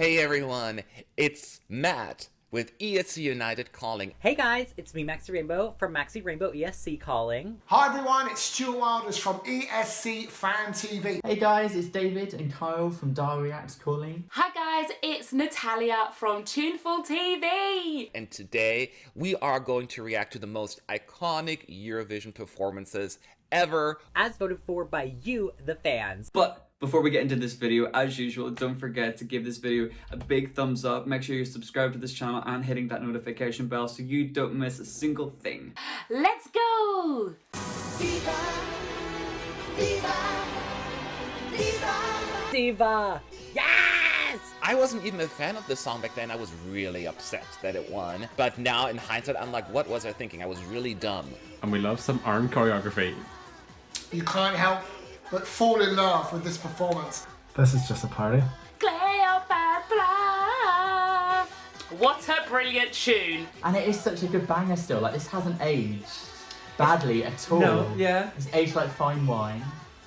Hey everyone, it's Matt with ESC United calling. Hey guys, it's me, Maxxy Rainbow from Maxxy Rainbow ESC calling. Hi everyone, it's Stuart Wilders from ESC Fan TV. Hey guys, it's David and Kyle from DyleReacts calling. Hi guys, it's Natalia from Tuneful TV. And today we are going to react to the most iconic Eurovision performances ever, as voted for by you, the fans. But before we get into this video, as usual, don't forget to give this video a big thumbs up. Make sure you're subscribed to this channel and hitting that notification bell so you don't miss a single thing. Let's go! Diva, diva, diva. Diva! Yes! I wasn't even a fan of this song back then. I was really upset that it won. But now in hindsight, I'm like, what was I thinking? I was really dumb. And we love some arm choreography. You can't help but fall in love with this performance. This is just a party. Cleopatra! What a brilliant tune! And it is such a good banger still. Like, this hasn't aged badly at all. No, yeah. It's aged like fine wine.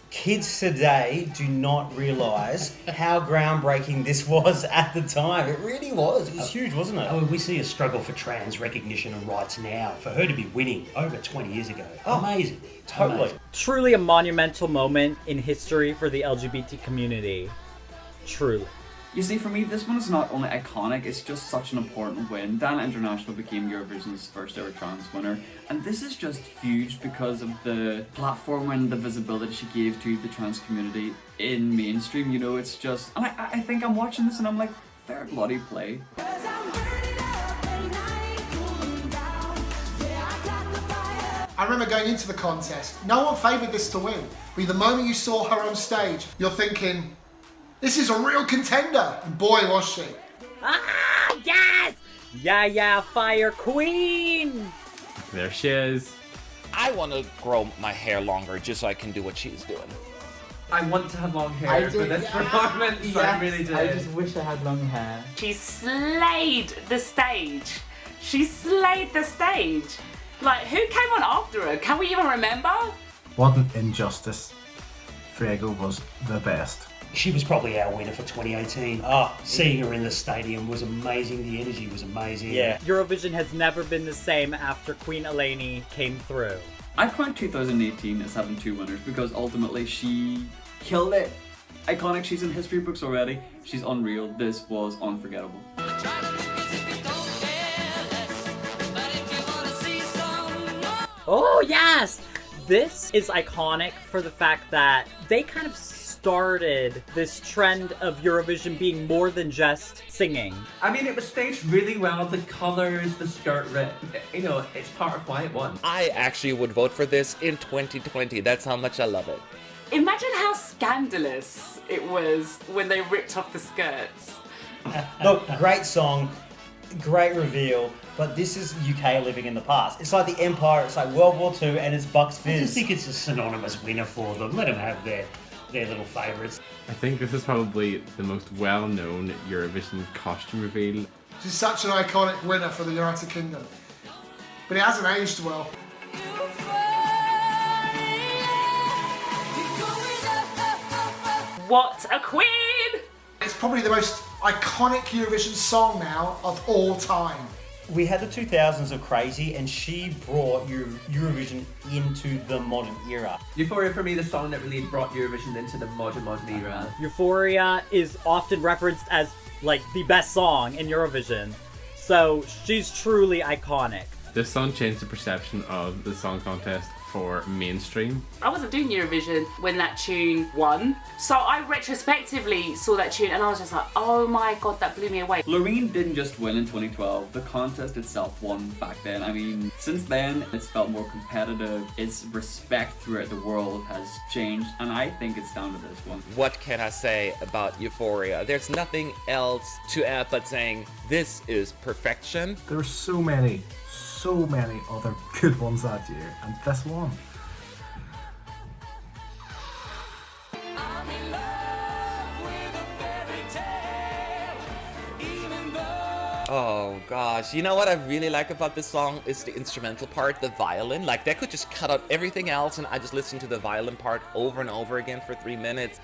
Kids today do not realise how groundbreaking this was at the time. It really was. It was huge, wasn't it? Oh, we see a struggle for trans recognition and rights now. For her to be winning over 20 years ago. Amazing. Totally. Amazing. Truly a monumental moment in history for the LGBT community. Truly. You see, for me, this one is not only iconic, it's just such an important win. Dana International became Eurovision's first ever trans winner, and this is just huge because of the platform and the visibility she gave to the trans community in mainstream. You know, it's just, and I think I'm watching this and I'm like, fair bloody play. I remember going into the contest, no one favoured this to win. But the moment you saw her on stage, you're thinking, this is a real contender. And boy, was she. Ah, yes! Yeah, fire queen! There she is. I want to grow my hair longer just so I can do what she's doing. I want to have long hair for this performance. Yes, I really do. I just wish I had long hair. She slayed the stage. She slayed the stage. Like, who came on after her? Can we even remember? What an injustice. Frego was the best. She was probably our winner for 2018. Seeing her in the stadium was amazing. The energy was amazing. Yeah. Eurovision has never been the same after Queen Eleni came through. I count 2018 as having two winners because ultimately she killed it. Iconic, she's in history books already. She's unreal. This was unforgettable. Oh yes! This is iconic for the fact that they kind of started this trend of Eurovision being more than just singing. I mean, it was staged really well. The colours, the skirt rip, you know, it's part of why it won. I actually would vote for this in 2020. That's how much I love it. Imagine how scandalous it was when they ripped off the skirts. Look, great song, great reveal, but this is UK living in the past. It's like the Empire, it's like World War II, and it's Bucks I just Fizz. think it's a synonymous winner for them. Let them have their little favourites. I think this is probably the most well-known Eurovision costume reveal. She's such an iconic winner for the United Kingdom. But it hasn't aged well. What a queen! It's probably the most iconic Eurovision song now of all time. We had the 2000s of crazy, and she brought Eurovision into the modern era. Euphoria for me, the song that really brought Eurovision into the modern era. Euphoria is often referenced as like the best song in Eurovision, so she's truly iconic. This song changed the perception of the song contest for mainstream. I wasn't doing Eurovision when that tune won, so I retrospectively saw that tune and I was just like, oh my god, that blew me away. Loreen didn't just win in 2012, the contest itself won back then. I mean, since then, it's felt more competitive, its respect throughout the world has changed, and I think it's down to this one. What can I say about Euphoria? There's nothing else to add but saying this is perfection. There were so many other good ones that year, and this one. Oh gosh, you know what I really like about this song is the instrumental part, the violin. Like, they could just cut out everything else and I just listen to the violin part over and over again for 3 minutes.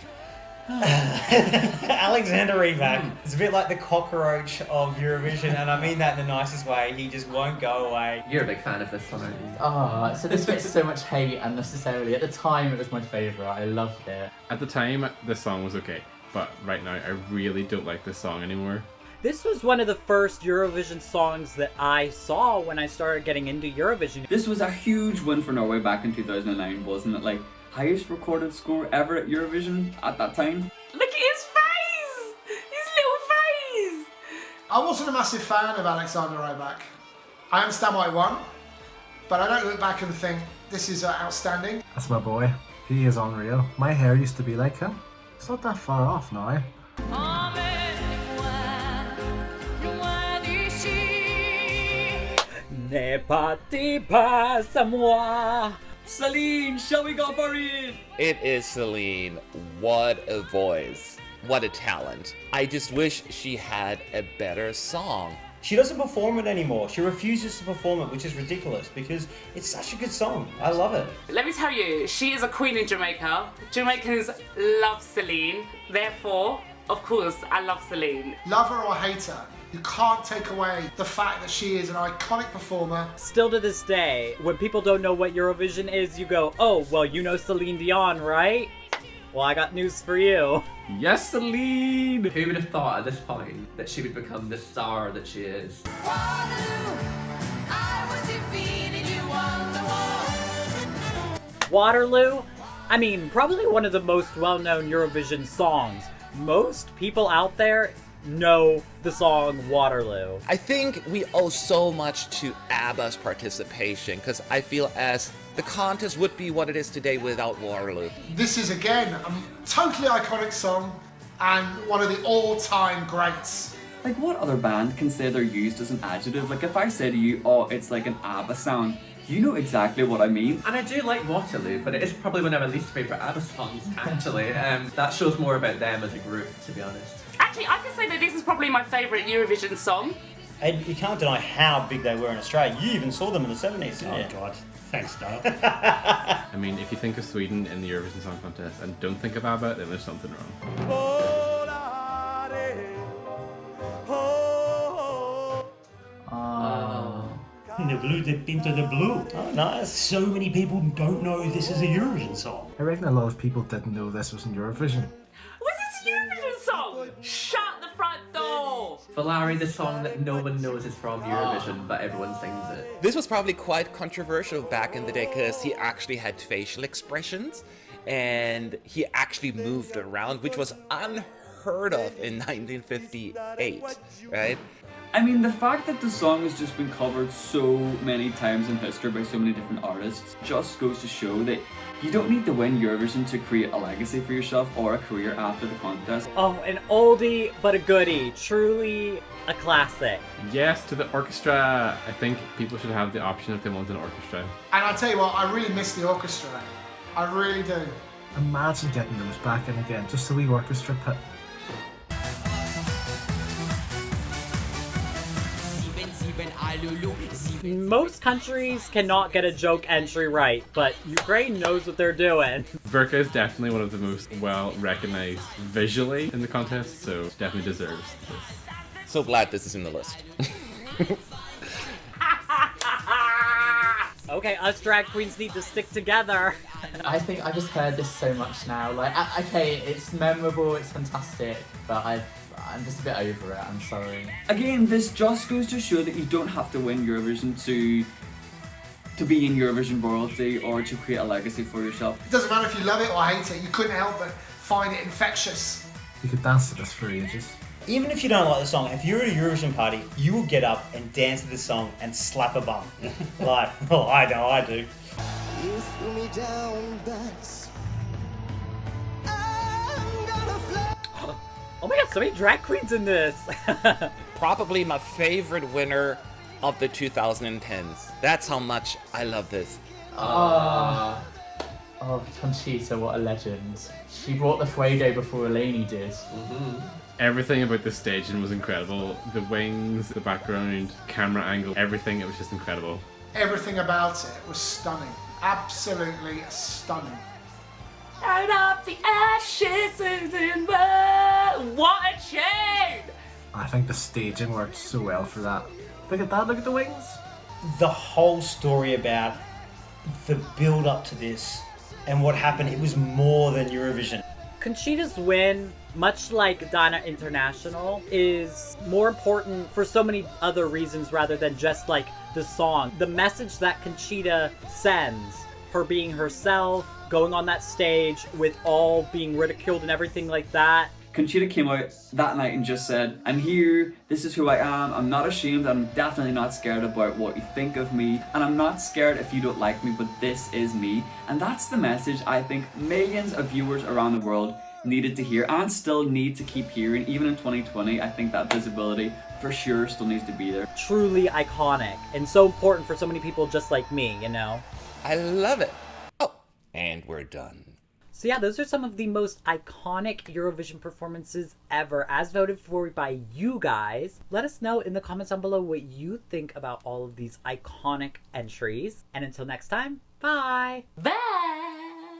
Alexander Rybak is a bit like the cockroach of Eurovision, and I mean that in the nicest way. He just won't go away. You're a big fan of this song, aren't you? Oh, so this gets so much hate unnecessarily. At the time, it was my favourite. I loved it. At the time, this song was okay, but right now, I really don't like this song anymore. This was one of the first Eurovision songs that I saw when I started getting into Eurovision. This was a huge win for Norway back in 2009, wasn't it? Like, highest recorded score ever at Eurovision at that time. Look at his face! His little face! I wasn't a massive fan of Alexander Rybak. I understand why he won, but I don't look back and think, this is outstanding. That's my boy. He is unreal. My hair used to be like him. It's not that far off now. Ne parti pas à moi. Celine, shall we go for it? It is Celine. What a voice. What a talent. I just wish she had a better song. She doesn't perform it anymore. She refuses to perform it, which is ridiculous because it's such a good song. I love it. Let me tell you, she is a queen in Jamaica. Jamaicans love Celine. Therefore, of course, I love Celine. Love her or hate her, you can't take away the fact that she is an iconic performer. Still to this day, when people don't know what Eurovision is, you go, oh, well, you know Celine Dion, right? Well, I got news for you. Yes, Celine! Who would have thought at this point that she would become the star that she is? Waterloo? I mean, probably one of the most well-known Eurovision songs. Most people out there know the song Waterloo. I think we owe so much to ABBA's participation, because I feel as the contest would be what it is today without Waterloo. This is, again, a totally iconic song and one of the all-time greats. Like, what other band can say they're used as an adjective? Like, if I say to you, oh, it's like an ABBA sound, you know exactly what I mean. And I do like Waterloo, but it is probably one of my least favourite ABBA songs, actually. That shows more about them as a group, to be honest. Actually, I can say that this is probably my favourite Eurovision song. And you can't deny how big they were in Australia. You even saw them in the 70s, didn't you? Oh, God. Thanks, Dale. I mean, if you think of Sweden in the Eurovision Song Contest and don't think of ABBA, then there's something wrong. The blue, the Pinto the Blue. Oh, nice. So many people don't know this is a Eurovision song. I reckon a lot of people didn't know this was in Eurovision. Was this a Eurovision song? Shut the front door! Valari, the song that no one knows is from Eurovision, but everyone sings it. This was probably quite controversial back in the day because he actually had facial expressions and he actually moved around, which was unheard of in 1958, right? I mean, the fact that the song has just been covered so many times in history by so many different artists just goes to show that you don't need to win Eurovision to create a legacy for yourself or a career after the contest. Oh, an oldie but a goodie. Truly a classic. Yes to the orchestra. I think people should have the option if they want an orchestra. And I tell you what, I really miss the orchestra. I really do. Imagine getting those back in again, just a wee orchestra pit. Most countries cannot get a joke entry right, but Ukraine knows what they're doing. Verka is definitely one of the most well-recognized visually in the contest, so definitely deserves this. So glad this is in the list. Okay, us drag queens need to stick together. I think I just heard this so much now. Like, okay, it's memorable, it's fantastic, but I'm just a bit over it, I'm sorry. Again, this just goes to show that you don't have to win Eurovision to be in Eurovision royalty or to create a legacy for yourself. It doesn't matter if you love it or hate it, you couldn't help but find it infectious. You could dance to this for ages. Even if you don't like the song, if you're at a Eurovision party, you will get up and dance to this song and slap a bum. Like, well, I know I do. You threw me down, but Oh my god, so many drag queens in this! Probably my favorite winner of the 2010s. That's how much I love this. Oh, Conchita, what a legend. She brought the fuego before Eleni did. Everything about this staging was incredible. The wings, the background, camera angle, everything, it was just incredible. Everything about it was stunning. Absolutely stunning. Out of the ashes and think the staging worked so well for that. Look at that, look at the wings. The whole story about the build up to this and what happened, it was more than Eurovision. Conchita's win, much like Dyna International, is more important for so many other reasons rather than just like the song. The message that Conchita sends, her being herself, going on that stage with all being ridiculed and everything like that. Conchita came out that night and just said, I'm here, this is who I am, I'm not ashamed, I'm definitely not scared about what you think of me, and I'm not scared if you don't like me, but this is me. And that's the message I think millions of viewers around the world needed to hear and still need to keep hearing. Even in 2020, I think that visibility for sure still needs to be there. Truly iconic and so important for so many people just like me, you know? I love it. Oh, and we're done. So yeah, those are some of the most iconic Eurovision performances ever, as voted for by you guys. Let us know in the comments down below what you think about all of these iconic entries. And until next time, bye! Bye!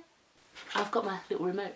I've got my little remote.